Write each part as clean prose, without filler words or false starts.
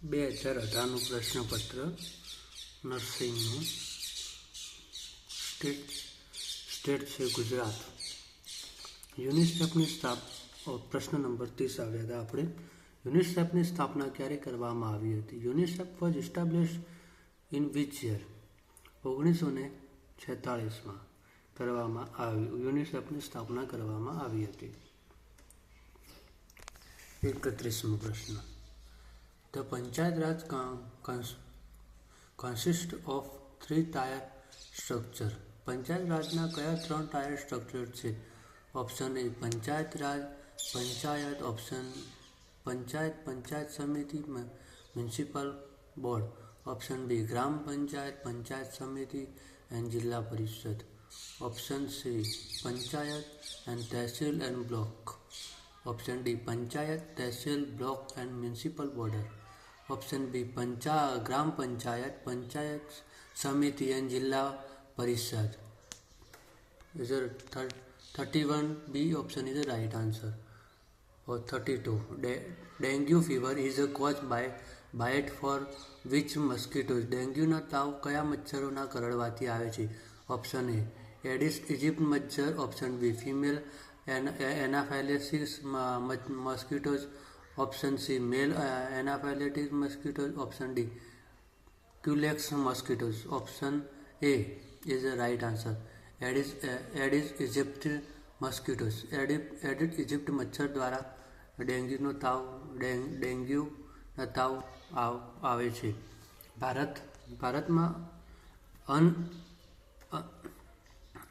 2018નું પ્રશ્નપત્ર નર્સિંગનું સ્ટેટ છે ગુજરાત. યુનિસેફની પ્રશ્ન નંબર 30 આવ્યા હતા આપણે. યુનિસેફની સ્થાપના ક્યારે કરવામાં આવી હતી? UNICEF was established in which year? 1946માં કરવામાં આવ્યું. યુનિસેફની સ્થાપના કરવામાં આવી હતી. 31મો પ્રશ્ન. The panchayat Raj consist of 3-tier structure. Panchayat રાજના કયા 3 ટાયર સ્ટ્રક્ચર છે? Option A panchayat raj panchayat, option panchayat samiti municipal board, option B gram panchayat panchayat samiti and zilla parishad, option C panchayat and tehsil and block, option D panchayat tehsil block and municipal border, option B gram panchayat panchayat samiti and zilla પરિષદ. 31B option is the right answer. Or 32. Dengue fever is caused by bite for which mosquitoes? ડેન્ગ્યુના તાવ કયા મચ્છરોના કરડવાથી આવે છે? Option A Aedes aegypti મચ્છર, option B female anopheles mosquitoes, option C male anopheles mosquitoes, option D culex mosquitoes. Option A is the right answer. Aedes aegypti mosquitoes. Aedes aegypti મચ્છર દ્વારા ડેન્ગ્યુના તાવ આવે છે. ભારતમાં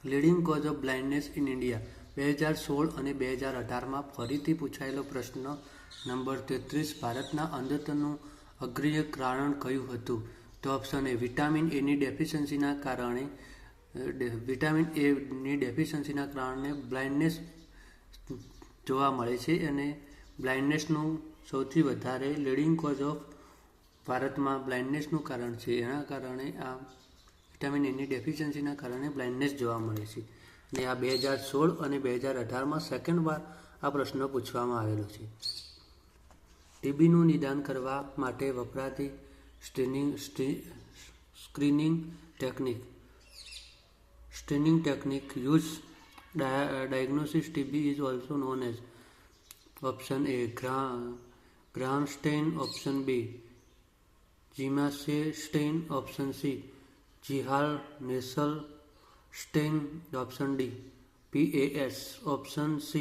leading cause of blindness in India 2016 અને 2018માં ફરીથી પૂછાયેલો પ્રશ્ન નંબર 33. ભારતના અંધત્વનું અગ્રણી કારણ કયું હતું? તો ઓપ્શન એ વિટામિન એની ડેફિશિયન્સીના કારણે બ્લાઇન્ડનેસ જોવા મળે છે અને બ્લાઇન્ડનેસનું સૌથી વધારે લીડિંગ કોઝ ઓફ ભારતમાં બ્લાઇન્ડનેસનું કારણ છે. એના કારણે આ વિટામિન એની ડેફિશિયન્સીના કારણે બ્લાઇન્ડનેસ જોવા મળે છે. અને આ 2016 અને 2018માં સેકન્ડ વાર આ પ્રશ્ન પૂછવામાં આવેલો છે. ટીબીનું નિદાન કરવા માટે વપરાતી screening technique used diagnosis TB is also known as option A Graham stain, option B Gimasse stain, option C Gihal-Nassau stain, option D PAS, option C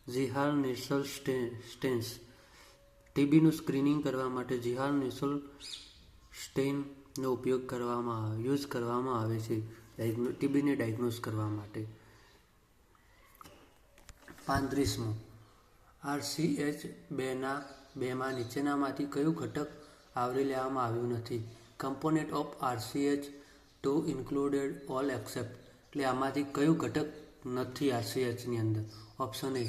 Gihal-Nassau stains. ટીબીનું સ્ક્રીનિંગ કરવા માટે Gihal-Nassau સ્ટેઇનનો યુઝ કરવામાં આવે છે ટીબીને diagnose કરવા માટે. 35મો. RCH2માં નીચેનામાંથી કયું ઘટક આવરી લેવામાં આવ્યું નથી? Component of RCH2 included all except. એટલે આમાંથી કયું ઘટક નથી RCHની અંદર? Option A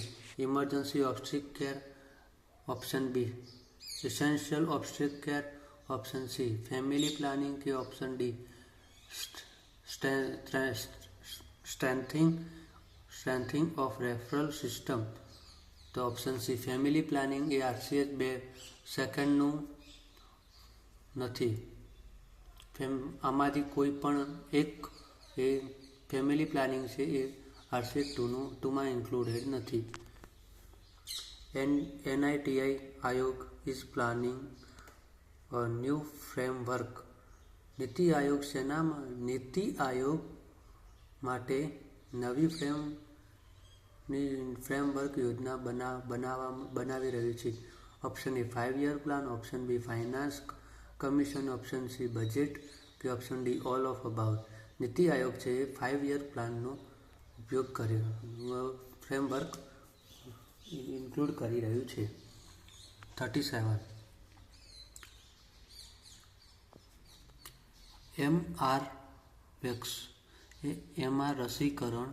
emergency obstetric care, option B essential obstetric care, option C family planning કે option D strengthening of referral system. તો ઓપ્શન સી ફેમિલી પ્લાનિંગ એ RCH2 સેકન્ડનું નથી. આમાંથી કોઈ પણ એક એ ફેમિલી પ્લાનિંગ છે એ RCH2માં ઇન્ક્લુડેડ નથી. NITI Aayog is planning a new framework. NITI Aayog માટે નવી ફ્રેમવર્ક યોજના બનાવી રહ્યું છે. Option A 5-year plan, option B finance commission, option C budget કે option D all of about. NITI Aayog છે એ 5-year પ્લાનનો ઉપયોગ ફ્રેમવર્ક ઇન્ક્લુડ કરી રહ્યું છે. 37. MR વેક્સ એ MR રસીકરણ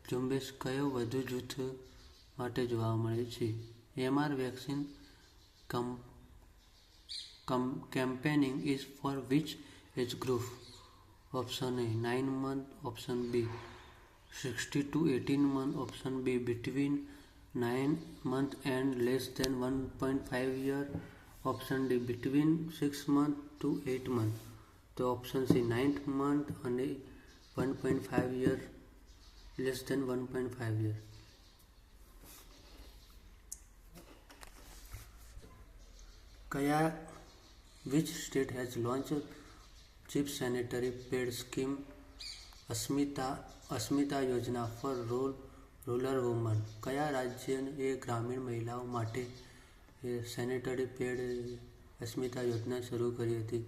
ઝુંબેશ કયો વધુ જૂથ માટે જોવા મળે છે? MR vaccine campaigning is for which age group? Option A 9 month, option B 60 to 18 month, option B between 9 months and less than 1.5 year, option D between 6 month to 8 month. તો ઓપ્શન સી 9th month અને 1.5 year, less than 1.5 year. Which state has launched cheap sanitary pad scheme અસ્મિતા યોજના four rural woman? કયા રાજ્યએ ગ્રામીણ મહિલાઓ માટે sanitary pad અસ્મિતા યોજના શરૂ કરી હતી?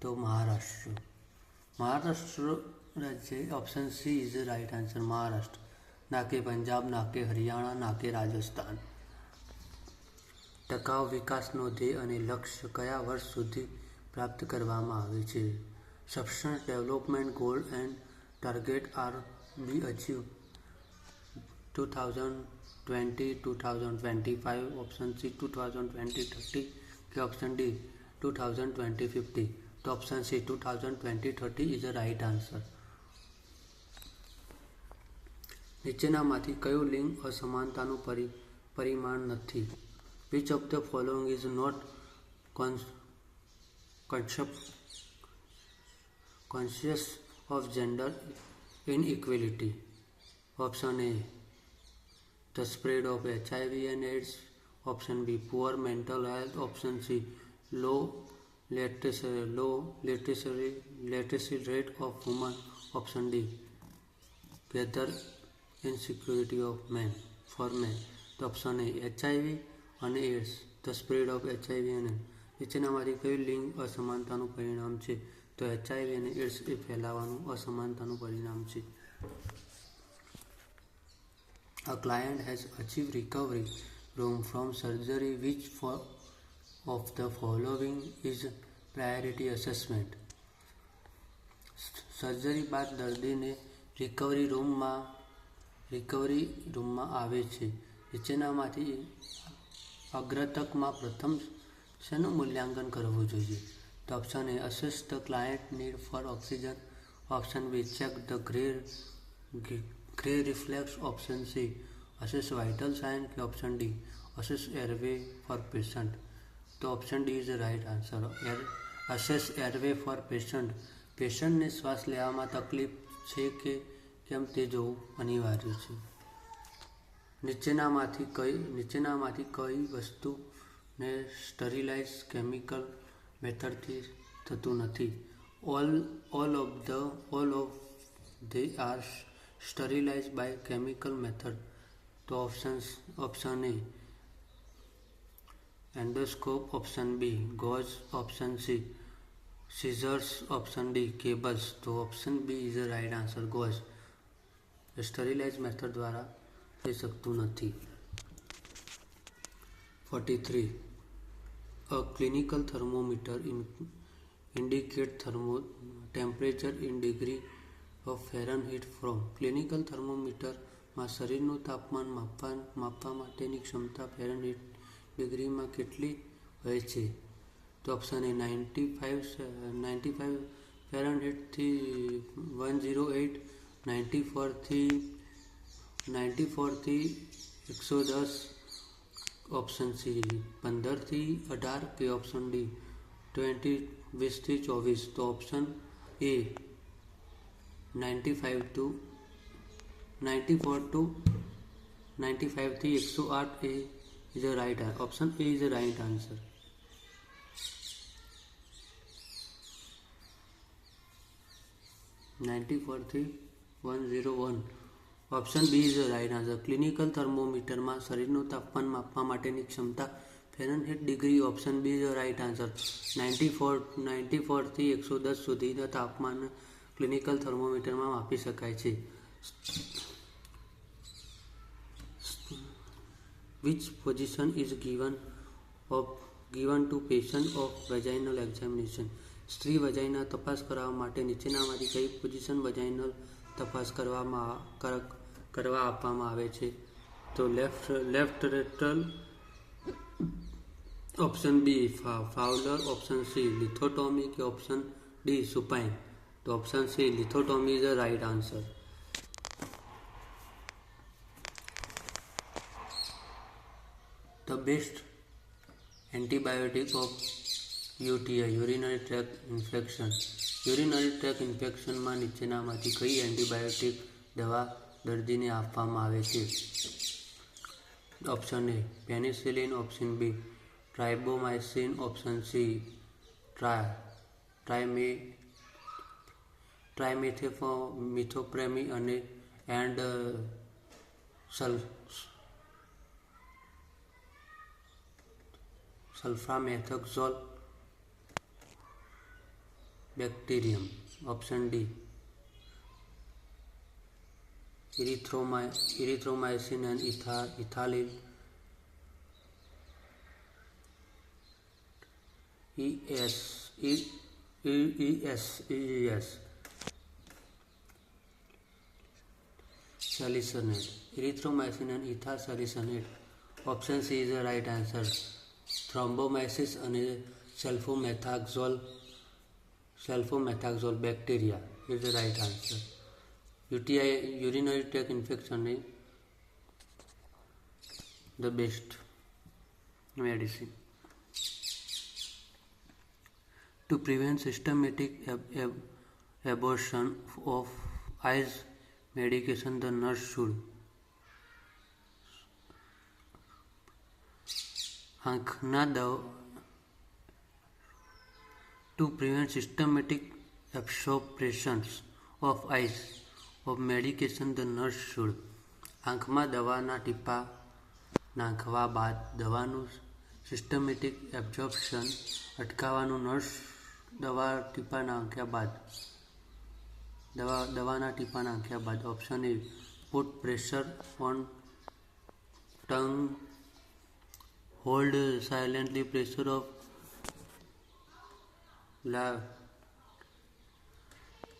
તો મહારાષ્ટ્ર રાજ્ય. Option C is right answer. Maharashtra. ના કે પંજાબ, ના કે હરિયાણા, ના કે રાજસ્થાન. ટકાઉ વિકાસનો ધ્યેય અને લક્ષ્ય કયા વર્ષ સુધી પ્રાપ્ત કરવામાં આવે છે? Sustainable development goal and target are be achieve 2020-2025. Option C 2020-30 કે ઓપ્શન ડી 2020-50. તો option C 2020-30 is a right answer. નીચેનામાંથી કયું લિંગ અસમાનતાનું પરિમાણ નથી? Which of the following is not conscious of gender inequality? Option A, the spread of HIV and AIDS. Option B, poor mental health. Option C, low literacy rate of women. Option D, gender insecurity of men for men. તો option A HIV અને AIDS, the spread of HIV અને નીચેનામાંથી કયું લિંગ અસમાનતાનું પરિણામ છે? તો HIV અને એડ્સ એ ફેલાવાનું અસમાનતાનું પરિણામ છે. A client has achieved recovery from surgery. Which of the following is priority assessment? Surgery બાદ દર્દીને રિકવરી રૂમમાં આવે છે. નીચેનામાંથી અગ્રતકમાં પ્રથમ શેનું મૂલ્યાંકન કરવું જોઈએ? તો option A, assess the client need for oxygen. Option B, check the grey reflex. Option C, assess vital sign. કે option D, assess airway for patient. તો option D is right answer. Assess airway for patient. પેશન્ટને શ્વાસ લેવામાં તકલીફ છે કે કેમ તે જોવું અનિવાર્ય છે. નીચેનામાંથી કઈ વસ્તુને સ્ટરીલાઇઝ કેમિકલ મેથડથી થતું નથી? All of they are sterilize by chemical method. તો option A, endoscope. Option B, gauze. Option C, scissors. Option D, cables. તો option B is a right answer. Gauze. Sterilize method દ્વારા થઈ શકતું નથી. 43. A clinical thermometer indicates temperature in degree of Fahrenheit from. Clinical થર્મોમીટરમાં શરીરનું તાપમાન માપવા માટેની ક્ષમતા ફેરનહીટ ડિગ્રીમાં કેટલી હોય છે? તો ઓપ્શન એ 95 ફેરનહીટથી 108, 94 થી 110. ઓપ્શન સી 15 થી 18 કે ઓપ્શન ડી 20 થી 24. તો ઓપ્શન એ 94 થી 108 A is a right. Option A is a right answer. થી 101. Option B is right answer. Clinical થર્મોમીટરમાં શરીરનું તાપમાન માપવા માટેની ક્ષમતા Fahrenheit degree. Option B is right answer. 94 થી 110 સુધીના તાપમાન ક્લિનિકલ થર્મોમીટરમાં માપી શકાય છે. Which position is given to patient of vaginal examination? સ્ત્રી વજાઇના તપાસ કરવા માટે નીચેનામાંથી કઈ પોઝિશન વજાઇનલ તપાસ કરવા આપવામાં આવે છે? તો left lateral. Option B, Fowler. Option C, lithotomy. કે ઓપ્શન ડી, સુપાઇન. તો option C, lithotomy is the right answer. The best antibiotic of UTI urinary tract infection. Urinary tract ઇન્ફેક્શનમાં નીચેનામાંથી કઈ એન્ટીબાયોટિક દવા દર્દીને આપવામાં આવે છે? Option A penicillin, option B tobramycin, option C trimethoprim અને sulfamethoxazole bacterium. Option D erythromycin and ethyl ES salicylate. Erythromycin and ethyl salicylate. Option C is the right answer. Thrombomasis and sulfomethaxole bacteria is the right answer. UTI urinary tract infection is the best medicine. To prevent systematic abortion of eyes medication, the nurse should To prevent systematic absorptions of eyes of medication, the nurse should આંખમાં દવાના ટીપા નાખવા બાદ દવાનું systematic absorption અટકાવવાનું nurse દવાના ટીપા નાખ્યા બાદ. Option A put pressure on tongue, hold silently pressure of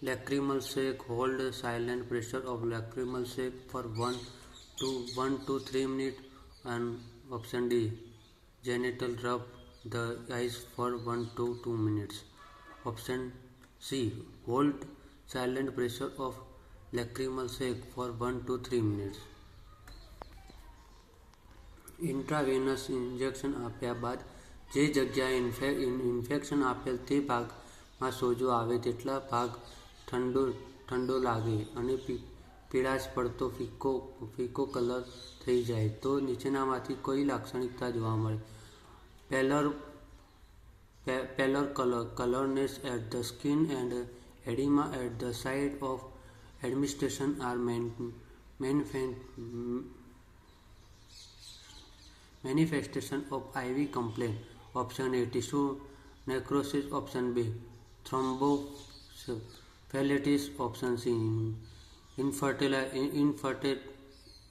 lacrimal sac, hold silent pressure of lacrimal sac for 1 to 3 minutes, and option D genital rub the eyes for 1 to 2 minutes. Option C hold silent pressure of lacrimal sac for 1 to 3 minutes. Intravenous injection આપ્યા બાદ જે જગ્યાએ infection આપેલ તે ભાગમાં સોજો આવે તેટલા ભાગ ઠંડો લાગે અને પીળાશ પડતો ફીકો કલર થઈ જાય તો નીચેનામાંથી કઈ લાક્ષણિકતા જોવા મળે? Pallor colourness at the skin and oedema at the site of administration are manifestation of IV complaint. Option A tissue necrosis, option B thrombophlebitis, option C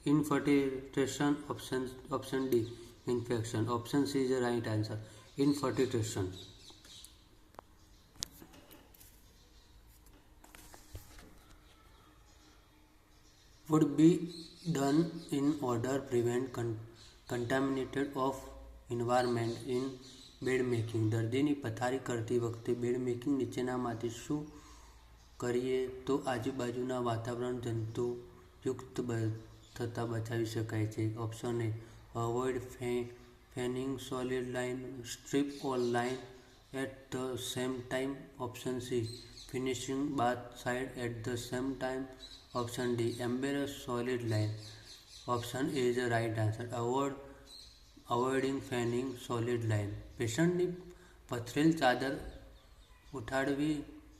infiltration, option D infection. Option C is the right answer. Infiltration. Would be done in order prevent contaminated of environment in bed making. દર્દીની પથારી કરતી વખતે bed making નીચેનામાંથી શું કરીએ તો આજુબાજુના વાતાવરણ જંતુયુક્ત થતાં બચાવી શકાય છે? Option A avoid fanning solid line, strip all line at the same time. Option C finishing bath side at the same time. Option D embarrass solid line. Option A is the right answer. Avoiding fanning solid line. પેશન્ટની પથરેલ ચાદર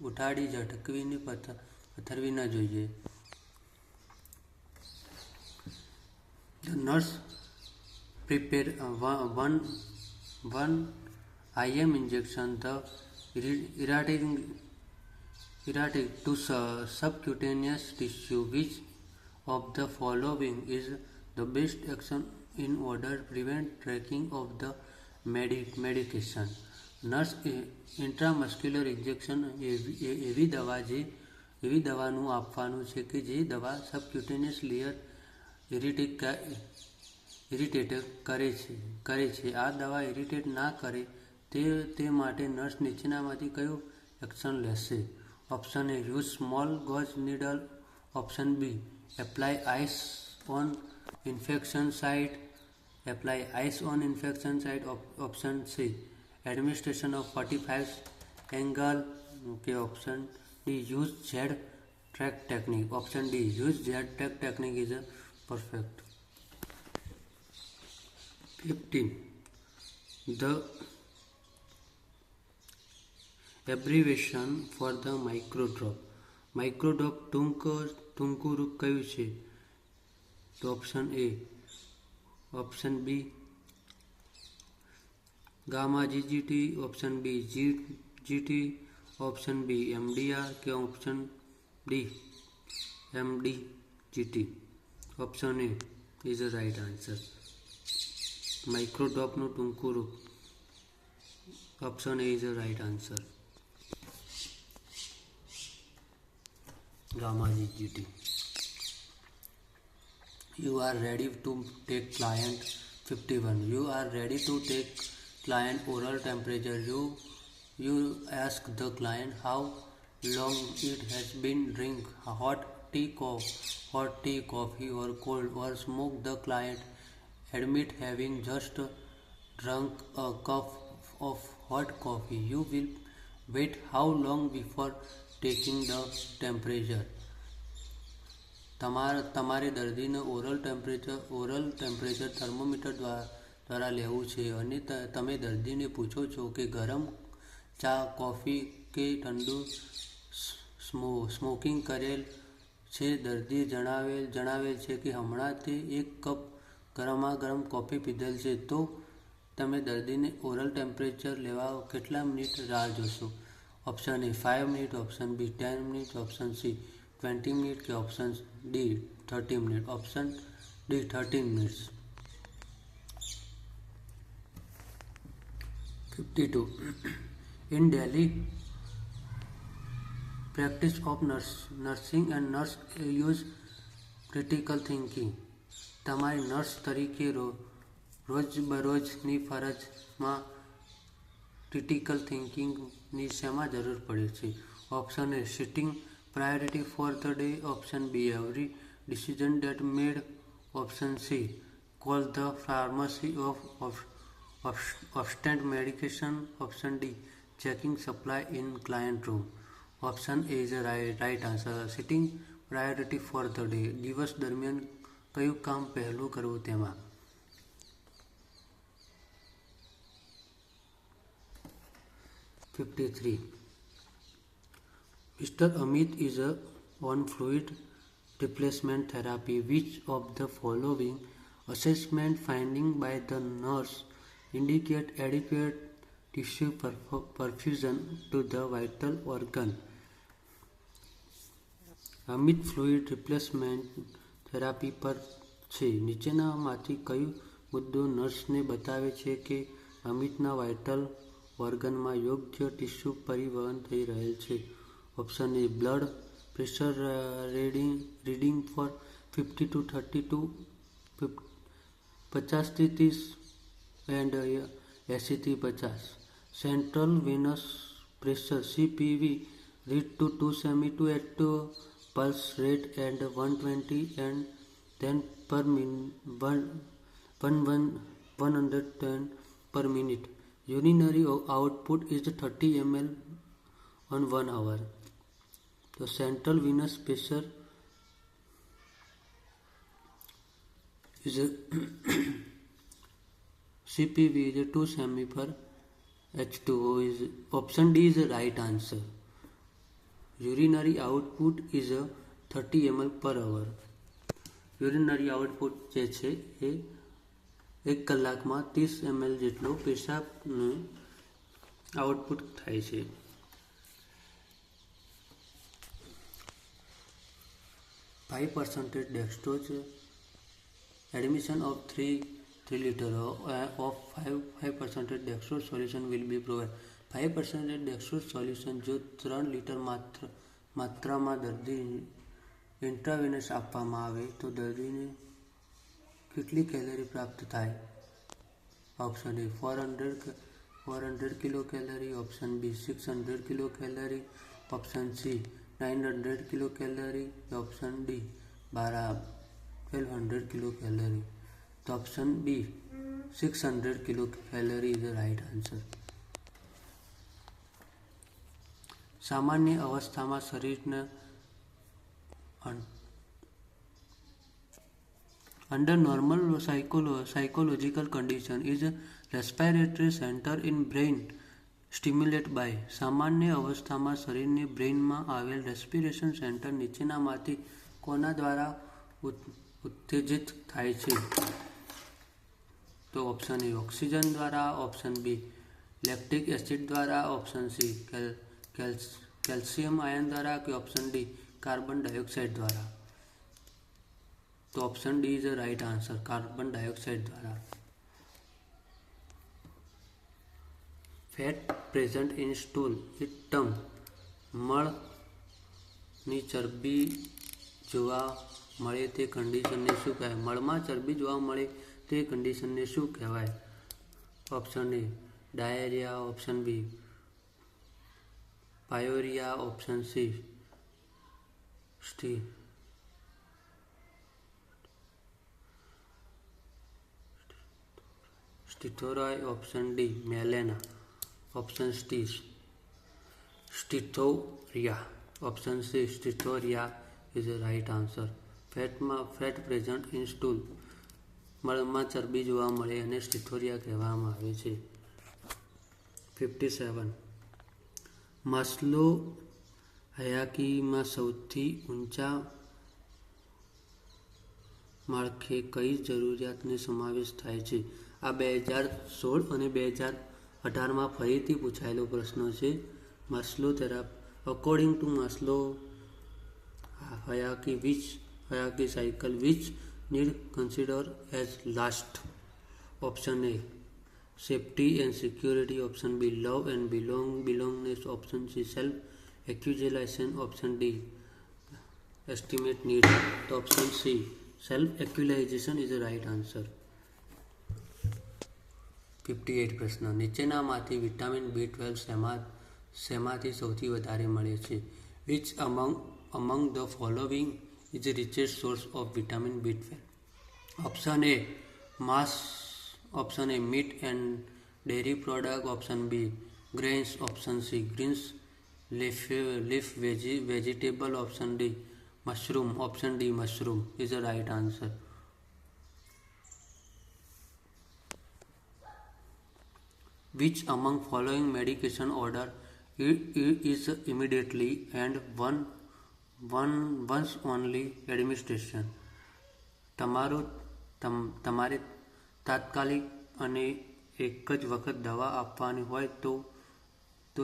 ઉઠાડી ઝટકવીને પથરવી ન જોઈએ. The nurse prepare one IM injection the irritating to subcutaneous tissue. Which of the following is the best action in order to prevent tracking of the medication? Nurse intramuscular injection એવી દવાનું આપવાનું છે કે જે દવા સબક્યુટેનિયસ લેયર ઇરિટેટ કરે છે. આ દવા ઇરિટેટ ના કરે તે માટે નર્સ નીચેનામાંથી કયું એક્શન લેશે? Option A use small gauge needle. Option B apply ice on infection site. apply ice on infection site, option C. Administration of 45 angle, okay, option D. Use Z track technique, option D. Use Z track technique is a perfect. 15. The abbreviation for the microdrop. Microdrop ટૂંકું રૂપ કયું છે? તો option A, option B gamma GGT, option B GT, option B MDR કે option D MDGT. Option A is the right answer. માઇક્રોડ્રોપનું ટૂંકું રૂપ, option A is the right answer. Gamma GGT. You are ready to take client 51. You are ready to take client oral temperature. You ask the client how long it has been drink hot tea, coffee or cold or smoke. The client admit having just drunk a cup of hot coffee. You will wait how long before taking the temperature? તમારે દર્દીને oral temperature thermometer દ્વારા લેવું છે અને તમે દર્દીને પૂછો છો કે ગરમ ચા, કોફી કે ઠંડુ સ્મોકિંગ કરેલ છે. દર્દી જણાવેલ છે કે હમણાં તે એક કપ ગરમ કોફી પીધેલ છે. તો તમે દર્દીને ઓરલ ટેમ્પરેચર લેવા કેટલા મિનિટ રાહ જોશો? Option A 5 minute, option B 10 minute, option C 20 minute કે option D 30 minute. Option D 30 minutes. 52. In Delhi, practice of nursing and nurse use critical thinking. તમારી નર્સ તરીકે રોજબરોજની ફરજમાં ક્રિટિકલ થિંકિંગની શેમાં જરૂર પડે છે? Option A sitting priority for the day, option B every decision that made, option C call the pharmacy of instant medication, option D checking supply in client room. Option A is the right answer. Sitting priority for the day. દિવસ દરમિયાન કયું કામ પહેલું કરવું તેમાં. 53. Mr. Amit is on fluid replacement therapy. Which of the following assessment finding by the nurse indicate adequate tissue perfusion to the vital organ? Amit fluid replacement therapy પર છે. નીચેનામાંથી કયું મુદ્દો નર્સને બતાવે છે કે અમિતના વાઇટલ ઓર્ગનમાં યોગ્ય ટિશ્યુ પરિવહન થઈ રહેલ છે? Option A blood pressure reading for 50 to 32, 50 થી 30 એન્ડ 80 થી 50. Central venous pressure CPV read to 272 at pulse rate and 120 and then per minute 110 per minute. Urinary output is 30 ml on 1 hour. So central venous pressure is CPV is 2 semi per H2O. Is option D is the right answer. Urinary output is 30 ml per hour. Urinary output જે છે એ 1 કલાકમાં 30 ml જેટલો પેશાબનું output થાય છે. 5% dextrose. Admission of 3 liter of 5% dextrose solution will be provided. 5% dextrose solution જો 3 litre માત્રામાં દર્દી intravenous આપવામાં આવે તો દર્દીને કેટલી કેલરી પ્રાપ્ત થાય? Option A 400 kilo calorie, option B 600 kilo calorie, option C 900 kilo calorie, option D 1200 kilo calorie. તો option B 600 kilo calorie is the right answer. સામાન્ય અવસ્થામાં શરીરને under normal psychological condition is a respiratory center in brain stimulated by. સામાન્ય અવસ્થામાં શરીરની બ્રેઇનમાં આવેલ respiration centre નીચેનામાંથી કોના દ્વારા ઉત્તેજિત થાય છે? તો ઓપ્શન એ ઓક્સિજન દ્વારા, ઓપ્શન બી લેક્ટિક એસિડ દ્વારા, ઓપ્શન સી કેલ્શિયમ આયન દ્વારા કે ઓપ્શન ડી કાર્બન ડાયોક્સાઇડ દ્વારા. તો option D is the right answer, carbon dioxide દ્વારા. Fat present in stool it tongue. મળની ચરબી જોવા મળે તે કન્ડિશનને શું કહેવાય? મળમાં ચરબી જોવા મળે તે કન્ડિશનને શું કહેવાય? Option A diarrhoea, option B pyorrhoea, option C steatorrhoea, option D melaena, option D steatorrhoea, option C steatorrhoea is the right answer. Fat present in stool, મળમાં ચરબી જોવા મળે અને સ્ટીથોરિયા કહેવામાં આવે છે. 57. માસ્લો હાયરાર્કીમાં સૌથી ઊંચા માળખે કઈ જરૂરિયાતનો સમાવેશ થાય છે? આ 2016 અને 2018માં ફરીથી પૂછાયેલો પ્રશ્ન છે. Maslow according to Maslow hierarchy cycle which need consider as last? Option A safety and security, option B love and belongingness, option C self actualization, option D estimate need. તો option C self actualization is the right answer. 58 પ્રશ્ન. નીચેનામાંથી vitamin B12 શેમાંથી સૌથી વધારે મળે છે? Which among the following is the richest source of vitamin B12? Option A mass, option A meat and dairy product, option B grains, option C greens, leaf vegetable, option D mushroom, option D mushroom is the right answer. Which among following medication order is immediately and once only administration? તમારે તાત્કાલિક અને એક જ વખત દવા આપવાની હોય તો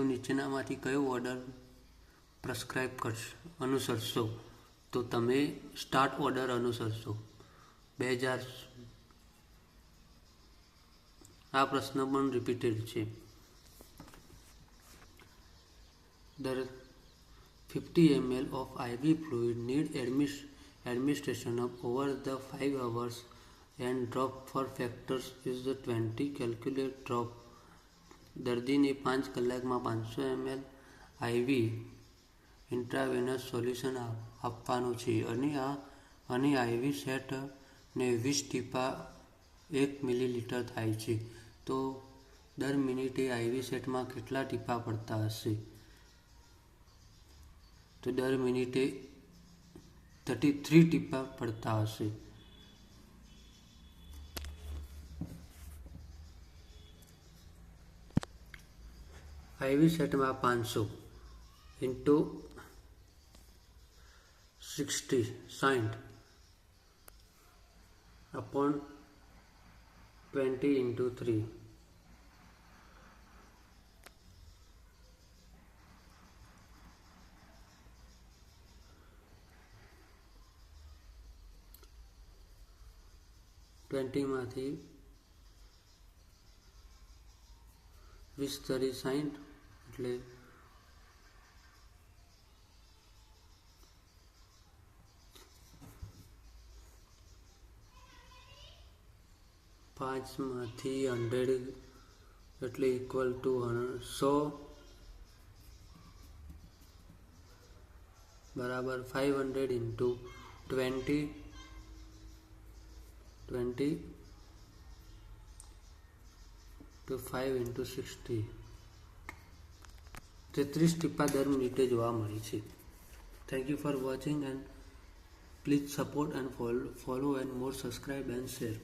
નીચેનામાંથી કયો ઓર્ડર પ્રિસ્ક્રાઇબ અનુસરશો? તો તમે સ્ટાર્ટ ઓર્ડર અનુસરશો. 2000. આ પ્રશ્ન પણ રિપીટેડ છે. 50 ml of IV fluid need administration of over the 5 hours and drop for factors is the 20. Calculate drop. દર્દીને 5 કલાકમાં 500 ml IV ઇન્ટ્રાવેનસ સોલ્યુશન આપવાનું છે અને IV સેટ ને 20 ટીપા 1 મિલીલીટર થાય છે. તો દર મિનિટે IV સેટમાં કેટલા ટીપા પડતા હશે? તો દર મિનિટે 33 ટીપા પડતા હશે. IV સેટમાં 500 ઇન્ટુ 60 upon 20 into 3. માંથી 20 30 60 એટલે 5 માંથી 100 એટલે ઇક્વલ ટુ 100 બરાબર 500 ઇન્ટુ 20 તો 5 × 60 33 ટીપા દર મિનિટે જોવા મળી છે. Thank you for watching and please support and follow and more, subscribe and share.